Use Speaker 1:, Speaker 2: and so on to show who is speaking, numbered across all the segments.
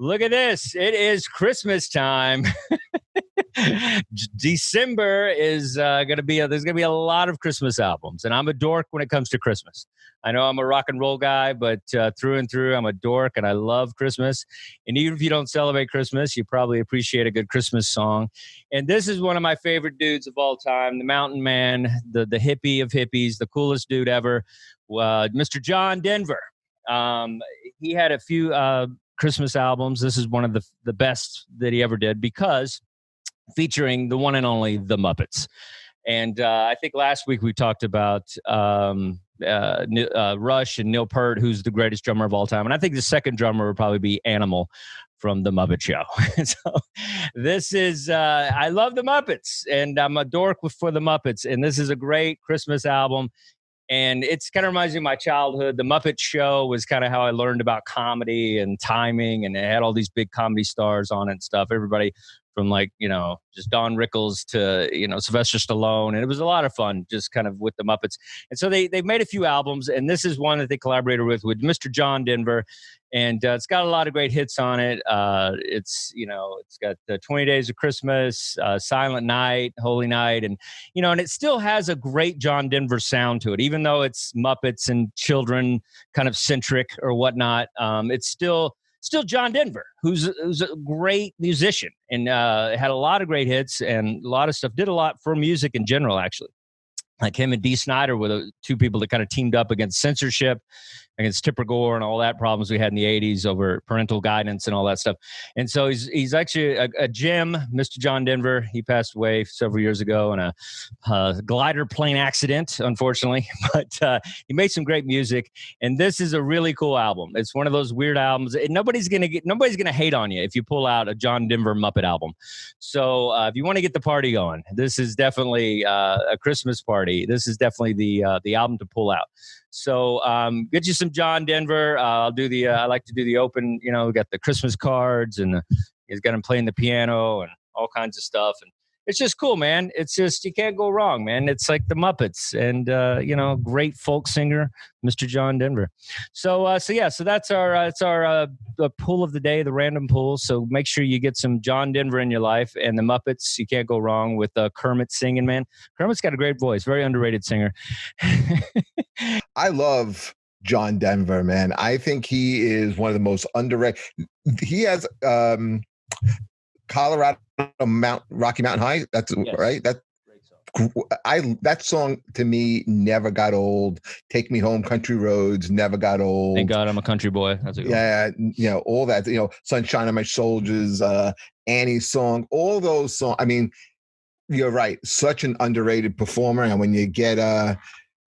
Speaker 1: Look at this. It is Christmas time. December is going to be, there's going to be a lot of Christmas albums. And I'm a dork when it comes to Christmas. I know I'm a rock and roll guy, but through and through, I'm a dork and I love Christmas. And even if you don't celebrate Christmas, you probably appreciate a good Christmas song. And this is one of my favorite dudes of all time, the mountain man, the hippie of hippies, the coolest dude ever, Mr. John Denver. He had a few Christmas albums. This is one of the best that he ever did because featuring the one and only the Muppets. And I think last week we talked about Rush and Neil Peart, who's the greatest drummer of all time. And I think the second drummer would probably be Animal from the Muppet Show. So this is, I love the Muppets and I'm a dork for the Muppets. And this is a great Christmas album. And it's kind of reminds me of my childhood. The Muppet Show was kind of how I learned about comedy and timing, and it had all these big comedy stars on it and stuff. Everybody from just Don Rickles to, Sylvester Stallone. And it was a lot of fun just kind of with the Muppets. And so they've made a few albums, and this is one that they collaborated with Mr. John Denver. And it's got a lot of great hits on it. It's got 20 Days of Christmas, Silent Night, Holy Night. And it still has a great John Denver sound to it, even though it's Muppets and children kind of centric or whatnot. It's still John Denver, who's a great musician and had a lot of great hits and a lot of stuff, did a lot for music in general, actually. Like him and Dee Snider were the two people that kind of teamed up against censorship, against Tipper Gore and all that problems we had in the 80s over parental guidance and all that stuff. And so he's actually a gem, Mr. John Denver. He passed away several years ago in a glider plane accident, unfortunately. But he made some great music. And this is a really cool album. It's one of those weird albums. And nobody's gonna hate on you if you pull out a John Denver Muppet album. So if you want to get the party going, this is definitely a Christmas party. This is definitely the album to pull out. So get you some John Denver. I like to do the open, we got the Christmas cards and he's got him playing the piano and all kinds of stuff. And it's just cool, man. It's just, you can't go wrong, man. It's like the Muppets and, great folk singer, Mr. John Denver. So that's our the pool of the day, the random pool. So make sure you get some John Denver in your life and the Muppets. You can't go wrong with Kermit singing, man. Kermit's got a great voice, very underrated singer.
Speaker 2: I love John Denver, man. I think he is one of the most underrated. He has Colorado Rocky Mountain High. That's yes. Right. That song to me never got old. Take Me Home, Country Roads never got old.
Speaker 1: Thank God I'm a country boy. That's a good
Speaker 2: one. All that. Sunshine on My Shoulders, Annie's song, all those songs. I mean, you're right. Such an underrated performer, and when you get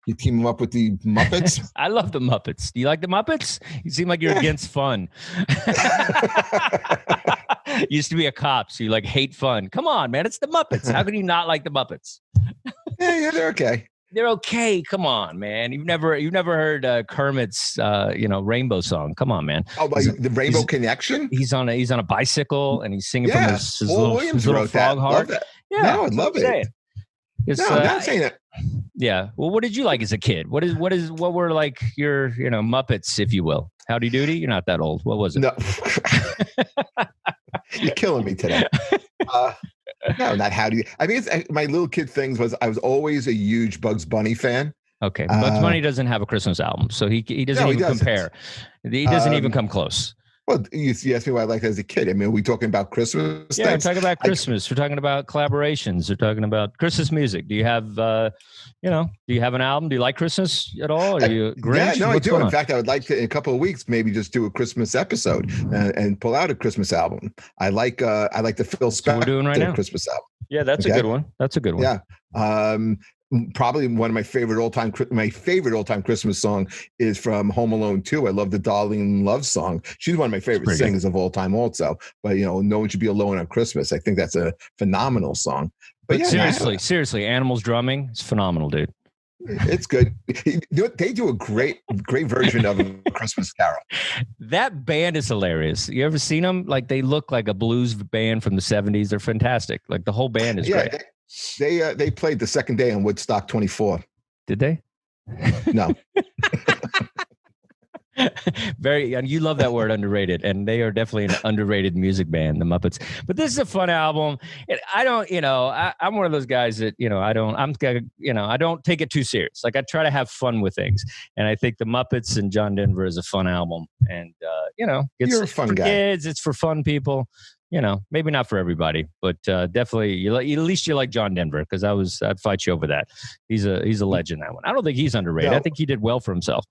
Speaker 2: you team him up with the Muppets.
Speaker 1: I love the Muppets. Do you like the Muppets? You seem like you're against fun. Used to be a cop, so you hate fun. Come on, man. It's the Muppets. How can you not like the Muppets?
Speaker 2: Yeah, they're okay.
Speaker 1: They're okay. Come on, man. You've never heard Kermit's Rainbow song. Come on, man.
Speaker 2: Oh, the Rainbow Connection?
Speaker 1: He's on a bicycle and he's singing from his little frog heart.
Speaker 2: Yeah, no, I'd love it. I'm not saying that.
Speaker 1: Yeah. Well, what did you like as a kid? What were like your, Muppets, if you will? Howdy Doody? You're not that old. What was it?
Speaker 2: No. You're killing me today. No, not Howdy. I think it's my little kid things was I was always a huge Bugs Bunny fan.
Speaker 1: Okay. Bugs Bunny doesn't have a Christmas album, so he doesn't even compare. He doesn't even come close.
Speaker 2: Well, you asked me what I liked as a kid. I mean, are we talking about Christmas?
Speaker 1: Yeah, we're talking about Christmas. We're talking about collaborations. We're talking about Christmas music. Do you have, do you have an album? Do you like Christmas at all? Are you Grinch?
Speaker 2: Yeah, no, I do. In fact, I would like to, in a couple of weeks, maybe just do a Christmas episode and pull out a Christmas album. I like the Phil Spector
Speaker 1: we're doing right now.
Speaker 2: Christmas album.
Speaker 1: Yeah, that's a good one. That's a good one.
Speaker 2: Yeah. Probably one of my favorite all-time Christmas song is from Home Alone 2. I love the Darlene Love song. She's one of my favorite singers of all time also. But, No One Should Be Alone on Christmas. I think that's a phenomenal song. But
Speaker 1: seriously, Animals drumming, it's phenomenal, dude.
Speaker 2: It's good. They do a great version of a Christmas Carol.
Speaker 1: That band is hilarious. You ever seen them? Like, they look like a blues band from the 70s. They're fantastic. Like, the whole band is great.
Speaker 2: They played the second day on Woodstock 24.
Speaker 1: Did they?
Speaker 2: No.
Speaker 1: Very, and you love that word underrated, and they are definitely an underrated music band, the Muppets. But this is a fun album. I don't, I'm one of those guys that, I don't take it too serious. Like I try to have fun with things, and I think the Muppets and John Denver is a fun album, and
Speaker 2: You're a fun
Speaker 1: for
Speaker 2: guy.
Speaker 1: kids, it's for fun people. Maybe not for everybody, but definitely at least you like John Denver, because I'd fight you over that. He's a legend, that one. I don't think he's underrated.
Speaker 2: No.
Speaker 1: I think he did well for himself.